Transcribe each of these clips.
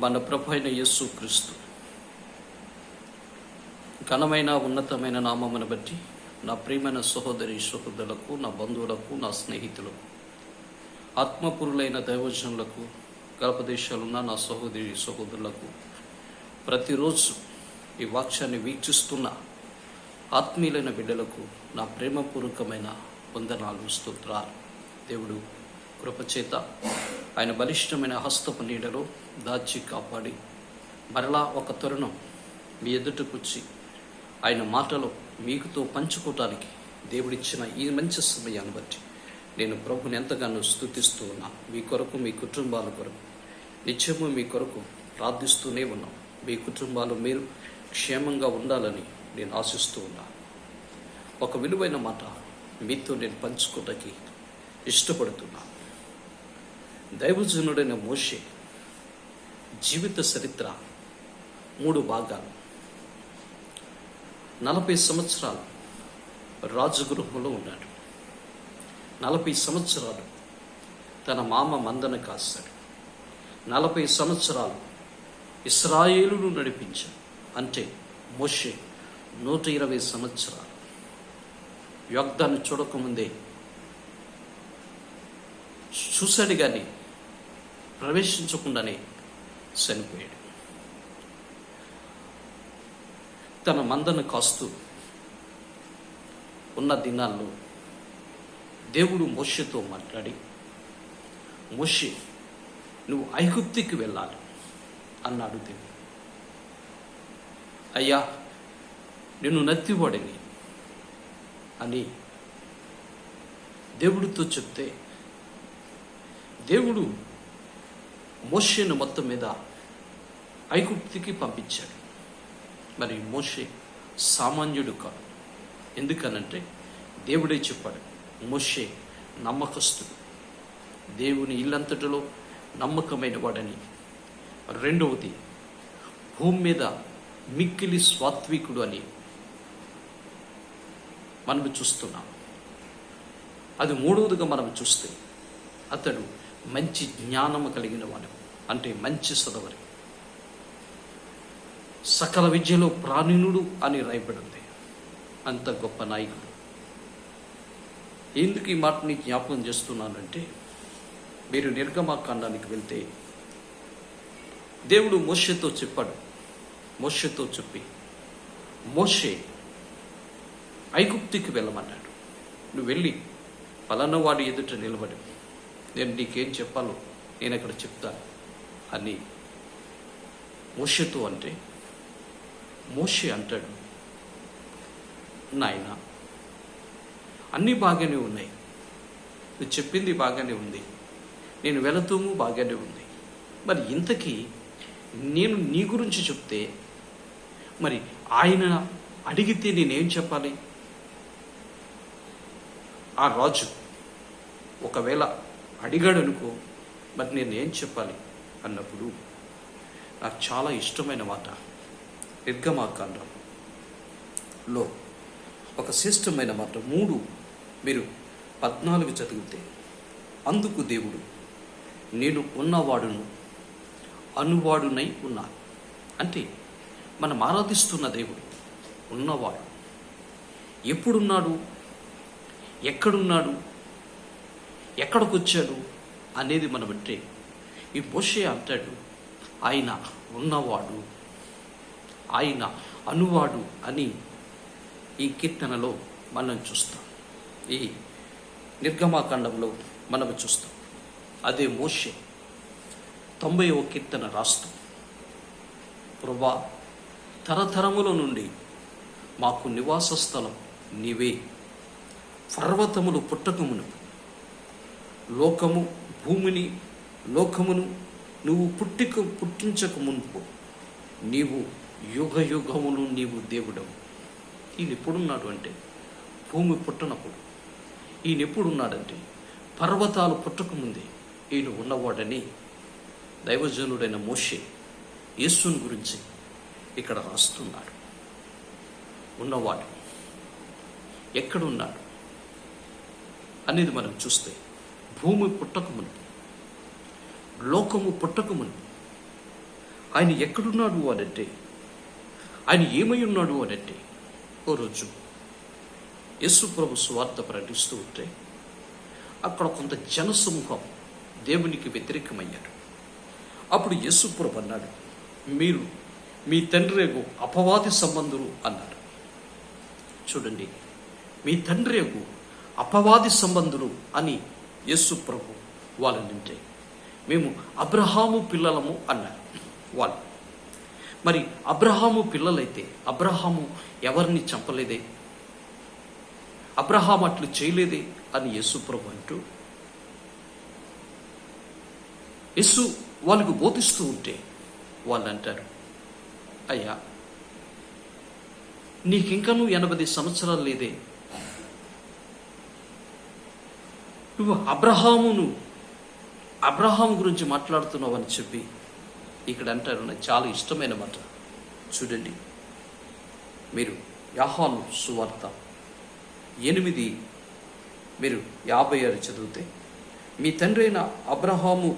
మన ప్రభు అయిన యేసు క్రీస్తు ఘనమైన ఉన్నతమైన నామమును బట్టి నా ప్రియమైన సహోదరి సహోదరులకు, నా బంధువులకు, నా స్నేహితులకు, ఆత్మపురులైన దైవజనులకు, గర్భదేశాలున్న నా సహోదరి సహోదరులకు, ప్రతిరోజు ఈ వాక్యాన్ని వీక్షిస్తున్న ఆత్మీయులైన బిడ్డలకు నా ప్రేమపూర్వకమైన వందనాలు, స్తోత్రాలు. దేవుడు కృపచేత ఆయన బలిష్టమైన హస్తపు నీడలో దాచి కాపాడి మరలా ఒక తరుణం మీ ఎదుటకొచ్చి ఆయన మాటలు మీకుతో పంచుకోవటానికి దేవుడిచ్చిన ఈ మంచి సమయాన్ని బట్టి నేను ప్రభుని ఎంతగానో స్తుతిస్తూ ఉన్నాను. మీ కొరకు, మీ కుటుంబాల కొరకు నిత్యము మీ కొరకు ప్రార్థిస్తూనే ఉన్నాం. మీ కుటుంబాలు మీరు క్షేమంగా ఉండాలని నేను ఆశిస్తూ ఉన్నాను. ఒక విలువైన మాట మీతో నేను పంచుకోవటానికి ఇష్టపడుతున్నాను. దైవజనుడైన మోషే జీవిత చరిత్ర 3 భాగాలు. 40 సంవత్సరాలు రాజగృహంలో ఉన్నాడు. 40 సంవత్సరాలు తన మామ మందను కాశాడు. 40 సంవత్సరాలు ఇశ్రాయేలును నడిపించాడు. అంటే మోషే 120 సంవత్సరాలు. యోగ్దాన్ని చూడకముందే చూశాడు, కానీ ప్రవేశించకుండానే చనిపోయాడు. తన మందను కాస్తూ ఉన్న దినాల్లో దేవుడు మోషేతో మాట్లాడి, మోషే నువ్వు ఐగుప్తుకి వెళ్ళాలి అన్నాడు దేవుడు. అయ్యా, నేను నత్తివాడిని అని దేవుడితో చెప్తే దేవుడు మోషేను మొత్తం మీద ఐగుప్తుకి పంపించాడు. మరి మోషే సామాన్యుడు కాదు. ఎందుకనంటే దేవుడే చెప్పాడు, మోషే నమ్మకస్తుడు, దేవుని ఇల్లంతటిలో నమ్మకమైన వాడని. రెండవది, భూమి మీద మిక్కిలి సాత్వికుడు అని మనం చూస్తున్నాం. అది మూడవదిగా మనం చూస్తే అతడు మంచి జ్ఞానము కలిగిన వాడు, అంటే మంచి చదవరి, సకల విద్యలో ప్రావీణుడు అని రాయబడింది. అంత గొప్ప నాయకుడు. ఎందుకు ఈ మాటని జ్ఞాపకం చేస్తున్నానంటే, మీరు నిర్గమాకాండానికి వెళ్తే దేవుడు మోషేతో చెప్పాడు. మోషేతో చెప్పి, మోషే ఐగుప్తుకి వెళ్ళమన్నాడు. నువ్వు వెళ్ళి పలానా వాడి ఎదుట నిలబడి నేను నీకేం చెప్పాలో నేను అక్కడ చెప్తాను అని మోషేతో అంటే, మోషే అంటాడు, నాయన అన్నీ బాగానే ఉన్నాయి, నువ్వు చెప్పింది బాగానే ఉంది, నేను వెళతాము బాగానే ఉంది, మరి ఇంతకీ నేను నీ గురించి చెప్తే మరి ఆయన అడిగితే నేనేం చెప్పాలి? ఆ రాజు ఒకవేళ అడిగాడు అనుకో, మరి నేనేం చెప్పాలి అన్నప్పుడు నాకు చాలా ఇష్టమైన మాట నిర్గమాకాండంలో ఒక శ్రేష్టమైన మాట 3 మీరు 14 చదివితే, అందుకు దేవుడు, నేను ఉన్నవాడును అనువాడునై ఉన్నాను. అంటే మనం ఆరాధిస్తున్న దేవుడు ఉన్నవాడు. ఎప్పుడున్నాడు, ఎక్కడున్నాడు, ఎక్కడికి వచ్చాడు అనేది మనం అంటే, ఈ మోషే అంటాడు, ఆయన ఉన్నవాడు, ఆయన అనువాడు అని ఈ కీర్తనలో మనం చూస్తాం. ఈ నిర్గమాకాండంలో మనం చూస్తాం. అదే మోషే 90వ కీర్తన రాస్తూ, ప్రభువా, తరతరముల నుండి మాకు నివాస స్థలం నీవే, పర్వతములు పుట్టకమును లోకము భూమిని లోకమును నువ్వు పుట్టించక మునుపు నీవు యుగ యుగములు నీవు దేవుడవు. ఈయన ఎప్పుడున్నాడు అంటే భూమి పుట్టనప్పుడు. ఈయన ఎప్పుడున్నాడంటే పర్వతాలు పుట్టకముందే ఈయన ఉన్నవాడని దైవజనుడైన మోషే యేసుని గురించి ఇక్కడ రాస్తున్నాడు. ఉన్నవాడు ఎక్కడున్నాడు అనేది మనం చూస్తే, భూమి పుట్టకముందు, లోకము పుట్టకముందు ఆయన ఎక్కడున్నాడు అనంటే, ఆయన ఏమై ఉన్నాడు అనంటే, ఓ రోజు యేసు ప్రభు సువార్త ప్రకటిస్తూ ఉంటే అక్కడ కొంత జనసమూహం దేవునికి వ్యతిరేకమయ్యారు. అప్పుడు యేసు ప్రభు అన్నాడు, మీరు మీ తండ్రేగు అపవాది సంబంధులు అన్నాడు. చూడండి, మీ తండ్రేగు అపవాది సంబంధులు అని యేసు ప్రభు వాళ్ళనింటే, మేము అబ్రహాము పిల్లలము అన్నారు వాళ్ళు. మరి అబ్రహాము పిల్లలైతే అబ్రహాము ఎవరిని చంపలేదే, అబ్రహాం అట్లు చేయలేదే అని యేసు ప్రభు అంటూ యేసు వాళ్ళకు బోధిస్తూ ఉంటే వాళ్ళు అంటారు, అయ్యా నీకింకనూ 80 సంవత్సరాలు లేదే, నువ్వు అబ్రహాము గురించి మాట్లాడుతున్నావు అని చెప్పి ఇక్కడ అంటారు. నాకు చాలా ఇష్టమైన మాట. చూడండి, మీరు యోహాను సువార్త 8 మీరు 56 చదివితే, మీ తండ్రి అయిన అబ్రహాము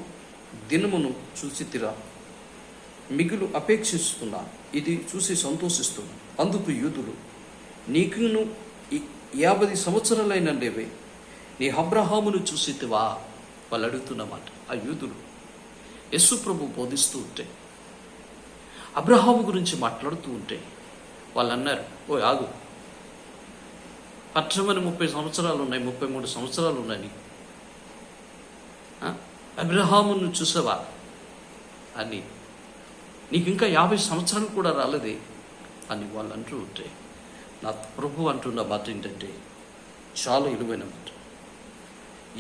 దినమును చూసితిరా, మిగులు అపేక్షిస్తున్నా, ఇది చూసి సంతోషిస్తున్నా. అందుకు యూదులు, నీకును 50 సంవత్సరాలైన లేవే, నీ అబ్రహామును చూసితివా వాళ్ళు అడుగుతున్నమాట. ఆ యూదులు యేసు ప్రభు బోధిస్తూ ఉంటే, అబ్రహాము గురించి మాట్లాడుతూ ఉంటే వాళ్ళు అన్నారు, ఓ ఆగు, పచ్చమని 30 సంవత్సరాలు ఉన్నాయి, 33 సంవత్సరాలు ఉన్నాయి నీకు, అబ్రహామును చూసావా అని, నీకు ఇంకా 50 సంవత్సరాలు కూడా రాలేదే అని వాళ్ళు అంటూ ఉంటే, నా ప్రభు అంటున్న మాట ఏంటంటే చాలా విలువైన మాట.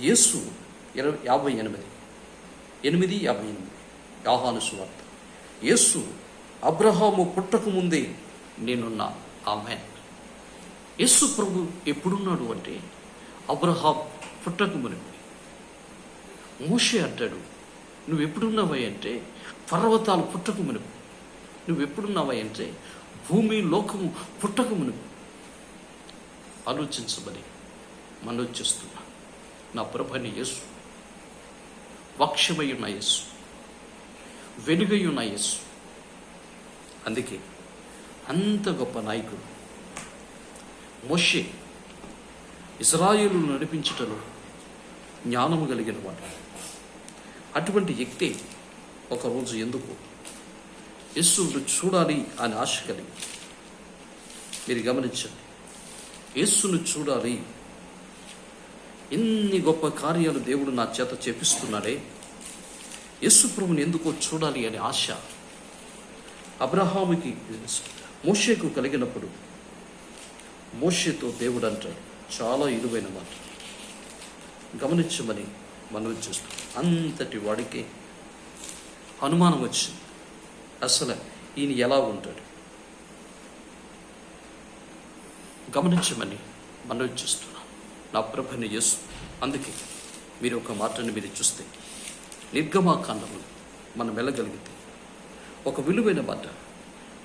యేసు 8:58 యోహాను సువార్త, యేసు అబ్రహాము పుట్టక ముందే నేనున్నా. ఆమేన్. యేసు ప్రభు ఎప్పుడున్నాడు అంటే అబ్రహాం పుట్టక మునిపి. మోషే అంటాడు, నువ్వు ఎప్పుడున్నావా అంటే పర్వతాలు పుట్టక మునిపి, నువ్వు ఎప్పుడున్నావా అంటే భూమి లోకము పుట్టక మునిపి. ఆలోచించమని మనోచిస్తున్నా. నా ప్రభుని యేసు, వాక్యమై ఉన్న యేసు, వెలుగై ఉన్న యేసు. అందుకే అంత గొప్ప నాయకుడు మోషే ఇశ్రాయేలును నడిపించుటలో జ్ఞానము కలిగిన వాడు. అటువంటి వ్యక్తి ఒకరోజు ఎందుకు యేసును చూడాలి అని ఆశ కలిగి, మీరు గమనించండి, యేసును చూడాలి, ఎన్ని గొప్ప కార్యాలు దేవుడు నా చేత చేపిస్తున్నాడే, యేసు ప్రభుని ఎందుకో చూడాలి అనే ఆశ అబ్రహాముకి మోషేకు కలిగినప్పుడు మోషేతో దేవుడు అంటాడు చాలా విలువైన మాట. గమనించమని మనం చూస్తాం. అంతటి వాడికి అనుమానం వచ్చింది, అసలు ఈయన ఎలా ఉంటాడు. గమనించమని మనం చూస్తున్నాం. నా ప్రభుని యేసు. అందుకే మీరు ఒక మాటని మీరు చూస్తే నిర్గమాకాండము మనం వెళ్ళగలిగితే ఒక విలువైన మాట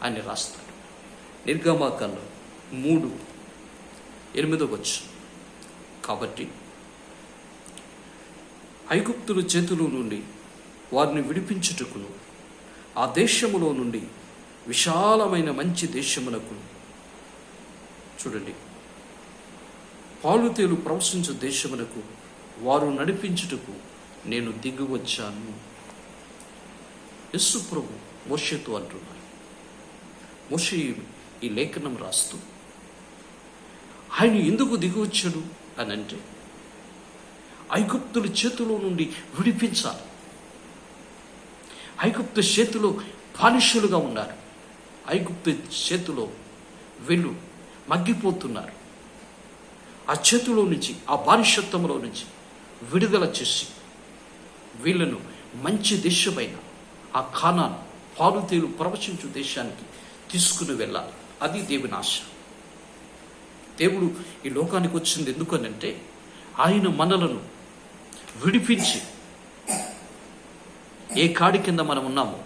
ఆయన రాస్తాడు. నిర్గమాకాండం 3:8 కాబట్టి ఐగుప్తుల చేతుల నుండి వారిని విడిపించుటకును, ఆ దేశములో నుండి విశాలమైన మంచి దేశమునకు, చూడండి, పాలుతేలు ప్రవశించు దేశమునకు వారు నడిపించుటకు నేను దిగి వచ్చాను. యేసు ప్రభు మోషేతో అంటున్నారు. మోషే ఈ లేఖనం రాస్తూ ఆయన ఎందుకు దిగి వచ్చాడు అని అంటే ఐగుప్తుల చేతిలో నుండి విడిపించాలి. ఐగుప్తు చేతిలో బానిసలుగా ఉన్నారు. ఐగుప్తు చేతిలో వీళ్ళు మగ్గిపోతున్నారు. ఆ చేతిలో నుంచి, ఆ బానిసత్వంలో నుంచి విడుదల చేసి వీళ్ళను మంచి దేశమైన ఆ కానాను, పాలుతేలు ప్రవచించు దేశానికి తీసుకుని వెళ్ళాలి. అది దేవుని ఆశ. దేవుడు ఈ లోకానికి వచ్చింది ఎందుకనంటే ఆయన మనలను విడిపించి, ఏ కాడి కింద మనం ఉన్నామో,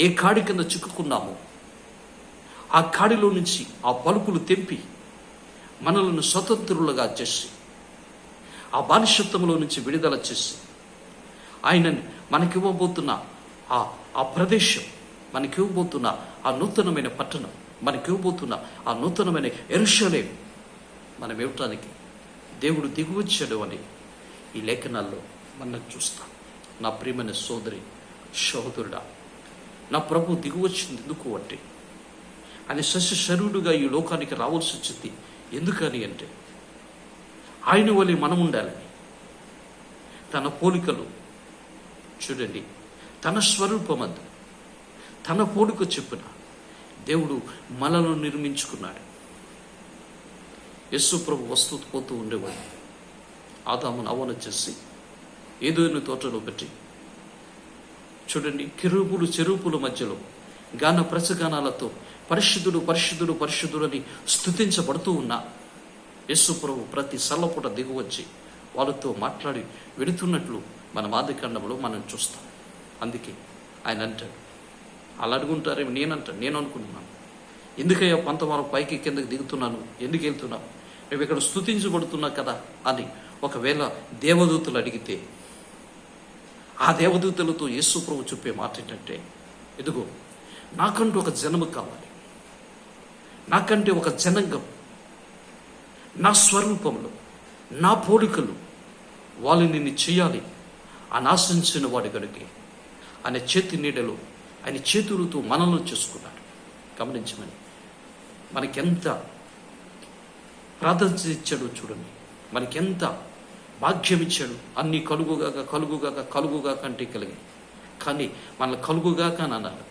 ఏ కాడి కింద చిక్కుకున్నామో, ఆ కాడిలో నుంచి ఆ పలుపులు తెంపి మనలను స్వతంత్రులుగా చేసి, ఆ బానిసత్వంలో నుంచి విడుదల చేసి, ఆయనని మనకివ్వబోతున్న ఆ ఆ ప్రదేశం, మనకి ఇవ్వబోతున్న ఆ నూతనమైన పట్టణం, మనకి ఇవ్వబోతున్న ఆ నూతనమైన యెరూషలేము మనం ఇవ్వటానికి దేవుడు దిగువచ్చాడు అని ఈ లేఖనాల్లో మనం చూస్తాం. నా ప్రియమైన సోదరి సహోదరుడా, నా ప్రభు దిగువచ్చింది ఎందుకు అంటే ఆయన శరీరుడుగా ఈ లోకానికి రావాల్సి వచ్చింది. ఎందుకని అంటే ఆయన వలె మనం ఉండాలని, తన పోలికలు చూడండి, తన స్వరూపమందు తన పోలిక చెప్పున దేవుడు మనలను నిర్మించుకున్నాడు. యేసు ప్రభు వస్తూ పోతూ ఉండేవాడు. ఆదామును అవన చేసి ఏదోని తోటలో పెట్టి చూడండి, కెరూబులు చెరూపుల మధ్యలో గాన ప్రసగానాలతో పరిశుద్ధుడు పరిశుద్ధుడు పరిశుద్ధుడు అని స్తుతించబడుతూ ఉన్న యేసు ప్రభు ప్రతి సల్లపూట దిగువచ్చి వాళ్ళతో మాట్లాడి వెళుతున్నట్లు మన ఆదికాండంలో మనం చూస్తాం. అందుకే ఆయన అంటాడు, అలా అడుగుంటారేమో నేను అనుకుంటున్నాను, ఎందుకయ్యా కొంతవరం పైకి కిందకి దిగుతున్నాను, ఎందుకు వెళ్తున్నావు, మేము ఇక్కడ స్తుతించబడుతున్నా కదా అని ఒకవేళ దేవదూతలు అడిగితే ఆ దేవదూతలతో యేసు ప్రభు చెప్పే మాట ఏంటంటే, ఇదిగో నాకంటూ ఒక జనము కావాలి, నాకంటే ఒక జనాంగం, నా స్వరూపంలో నా పోలికలు వాళ్ళు నిన్ను చేయాలి అని ఆశించిన వాడి కనుక ఆయన చేతి నీడలో ఆయన చేతులతో మనలను చేసుకున్నాడు. గమనించమని మనకెంత ప్రాధాన్యత ఇచ్చాడో చూడండి, మనకెంత భాగ్యం ఇచ్చాడు. అన్నీ కలుగుగాక కలుగుగాక కలుగుగాక అంటే కలిగాయి, కానీ మనల్ని కలుగుగాక అని అన్నాడు.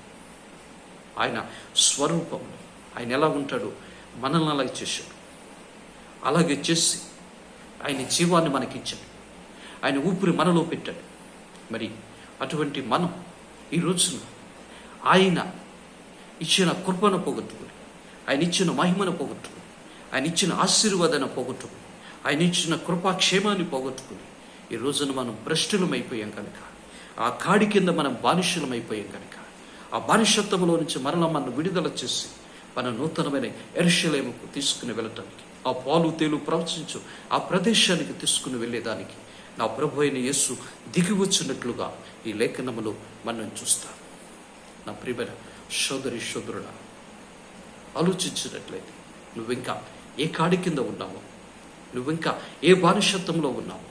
ఆయన స్వరూపంలో ఆయన ఎలా ఉంటాడో మనల్ని అలాగే చేశాడు. అలాగే చేసి ఆయన జీవాన్ని మనకిచ్చాడు, ఆయన ఊపిరి మనలో పెట్టాడు. మరి అటువంటి మనం ఈ రోజున ఆయన ఇచ్చిన కృపను పోగొట్టుకుని, ఆయన ఇచ్చిన మహిమను పోగొట్టుకుని, ఆయన ఇచ్చిన ఆశీర్వాదాన్ని పోగొట్టుకుని, ఆయన ఇచ్చిన కృపాక్షేమాన్ని పోగొట్టుకుని ఈ రోజున మనం భ్రష్టులమైపోయాం కనుక, ఆ కాడి కింద మనం బానిసలమైపోయాం కనుక, ఆ బానిసత్వంలో నుంచి మరలా మనం విడుదల చేసి మన నూతనమైన యెరూషలేముకు తీసుకుని వెళ్ళటానికి, ఆ పాలు తేలు ప్రవచించు ఆ ప్రదేశానికి తీసుకుని వెళ్ళేదానికి నా ప్రభు అయిన యేసు దిగి వచ్చినట్లుగా ఈ లేఖనములో మనం చూస్తాం. నా ప్రియమైన సోదరి సోదరుడా, ఆలోచించినట్లయితే నువ్వింకా ఏ కాడి కింద ఉన్నావో, నువ్వింకా ఏ బానిసత్వంలో ఉన్నావో,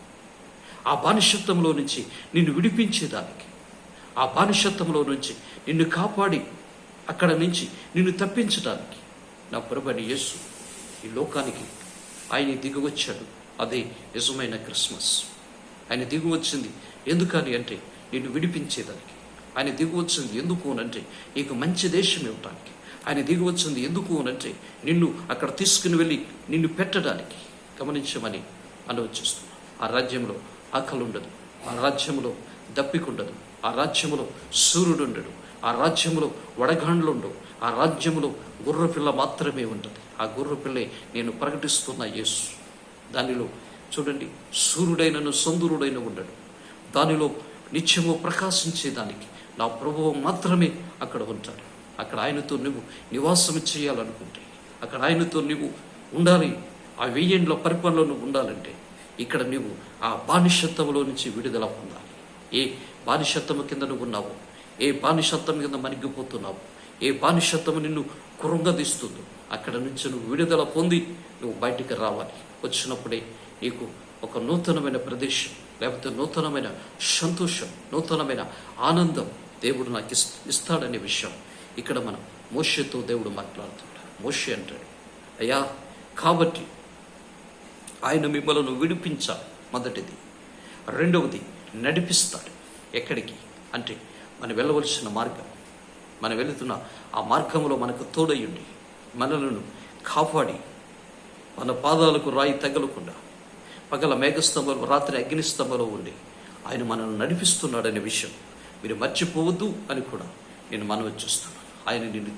ఆ బానిసత్వంలో నుంచి నిన్ను విడిపించేదానికి, ఆ బానిసత్వంలో నుంచి నిన్ను కాపాడి అక్కడ నుంచి నిన్ను తప్పించడానికి నా ప్రభువైన యేసు ఈ లోకానికి ఆయన దిగి వచ్చాడు. అదే నిజమైన క్రిస్మస్. ఆయన దిగి వచ్చింది ఎందుకని అంటే నిన్ను విడిపించేదానికి. ఆయన దిగి వచ్చింది ఎందుకు అనంటే నీకు మంచి దేశం ఇవ్వటానికి. ఆయన దిగి వచ్చింది ఎందుకు అనంటే నిన్ను అక్కడ తీసుకుని వెళ్ళి నిన్ను పెట్టడానికి. గమనించమని ఆలోచిస్తున్నాను. ఆ రాజ్యంలో ఆకలి ఉండదు, ఆ రాజ్యంలో దప్పికుండదు, ఆ రాజ్యంలో సూర్యుడు ఉండడు, ఆ రాజ్యంలో వడగాండ్లు ఉండవు, ఆ రాజ్యంలో గుర్రపిల్ల మాత్రమే ఉంటుంది. ఆ గుర్రపిల్లే నేను ప్రకటిస్తున్న యేసు. దానిలో చూడండి, సూర్యుడైనను చంద్రుడైన ఉండడు, దానిలో నిత్యము ప్రకాశించేదానికి నా ప్రభువు మాత్రమే అక్కడ ఉంటాడు. అక్కడ ఆయనతో నువ్వు నివాసం చేయాలనుకుంటే, అక్కడ ఆయనతో నువ్వు ఉండాలి, ఆ 1000 ఏండ్ల పరిపాలనలో నువ్వు ఉండాలంటే ఇక్కడ నువ్వు ఆ బానిసత్వంలో నుంచి విడుదల పొందాలి. ఏ బానిసత్వం కింద నువ్వు ఉన్నావు, ఏ బానిసత్వం కింద మణిగిపోతున్నావు, ఏ బానిసత్వం నిన్ను కృంగదీస్తుందో అక్కడ నుంచి నువ్వు విడుదల పొంది నువ్వు బయటికి రావాలి. వచ్చినప్పుడే నీకు ఒక నూతనమైన ప్రదేశం, లేకపోతే నూతనమైన సంతోషం, నూతనమైన ఆనందం దేవుడు నాకు ఇస్తాడనే విషయం ఇక్కడ మనం మోషేతో దేవుడు మాట్లాడుతున్నాడు. మోషే అంటాడు, అయ్యా కాబట్టి ఆయన మిమ్మల్ని విడిపించాలి, మొదటిది. రెండవది నడిపిస్తాడు. ఎక్కడికి అంటే మనం వెళ్ళవలసిన మార్గం, మనం వెళుతున్న ఆ మార్గంలో మనకు తోడయ్యుండి మనలను కాపాడి మన పాదాలకు రాయి తగలకుండా పగల మేఘస్తంభంలో రాత్రి అగ్నిస్తంభంలో ఉండి ఆయన మనల్ని నడిపిస్తున్నాడనే విషయం మీరు మర్చిపోవద్దు అని కూడా నేను మనవి చేస్తున్నాను. ఆయన నిన్ను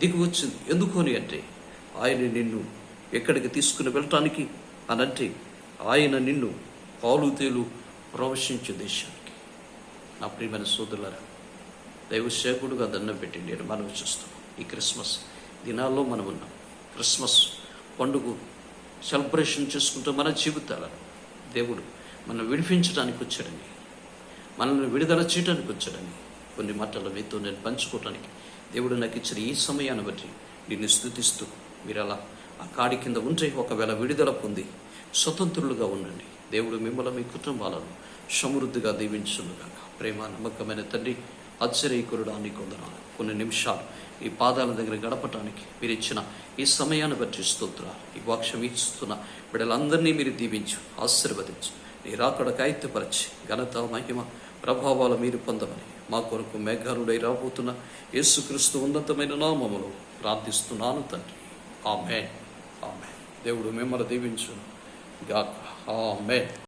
దిగి వచ్చింది ఎందుకు అని అంటే ఆయన నిన్ను ఎక్కడికి తీసుకుని వెళ్ళటానికి అనంటే ఆయన నిన్ను పాలు తేలు ప్రవేశించే దేశానికి. నా ప్రియమైన సోదరులారా, దైవసేవకుడుగా దండం పెట్టి నేను మనవి చేస్తున్నాను. ఈ క్రిస్మస్ దినాల్లో మనం ఉన్నాం. క్రిస్మస్ పండుగ సెలబ్రేషన్ చేసుకుంటూ మన జీవితాలను దేవుడు మనం విడిపించడానికి వచ్చాడని, మనల్ని విడుదల చేయడానికి వచ్చాడని కొన్ని మాటలు మీతో నేను పంచుకోవటానికి దేవుడు నాకు ఇచ్చిన ఈ సమయాన్ని బట్టి నిన్ను స్తుతిస్తూ మీరు అలా ఆ కాడి కింద ఉంటే ఒకవేళ విడుదల పొంది స్వతంత్రులుగా ఉండండి. దేవుడు మిమ్మల్ని మీ కుటుంబాలను సమృద్ధిగా దీవించునుగాక. ప్రేమ నమ్మకమైన తండ్రి, ఆశ్చర్యకరుడా నీకు వందనాలు. కొన్ని నిమిషాలు ఈ పాదాల దగ్గర గడపటానికి మీరు ఇచ్చిన ఈ సమయాన్ని బట్టి స్తోత్రాలు. ఈ వాక్యం ఇస్తున్న బిడ్డలందరినీ మీరు దీవించు, ఆశీర్వదించు. నీ రాకడ కాయిత్యపరచి ఘనత మహిమ ప్రభావాలు మీరు పొందమని మా కొరకు మేఘారుడై రాబోతున్న యేసుక్రీస్తు ఉన్నతమైన నామములో ప్రార్థిస్తున్నాను తండ్రి. ఆమేన్. ఆమేన్. దేవుడు మిమ్మల్ని దీవించును గాక. ఆమేన్.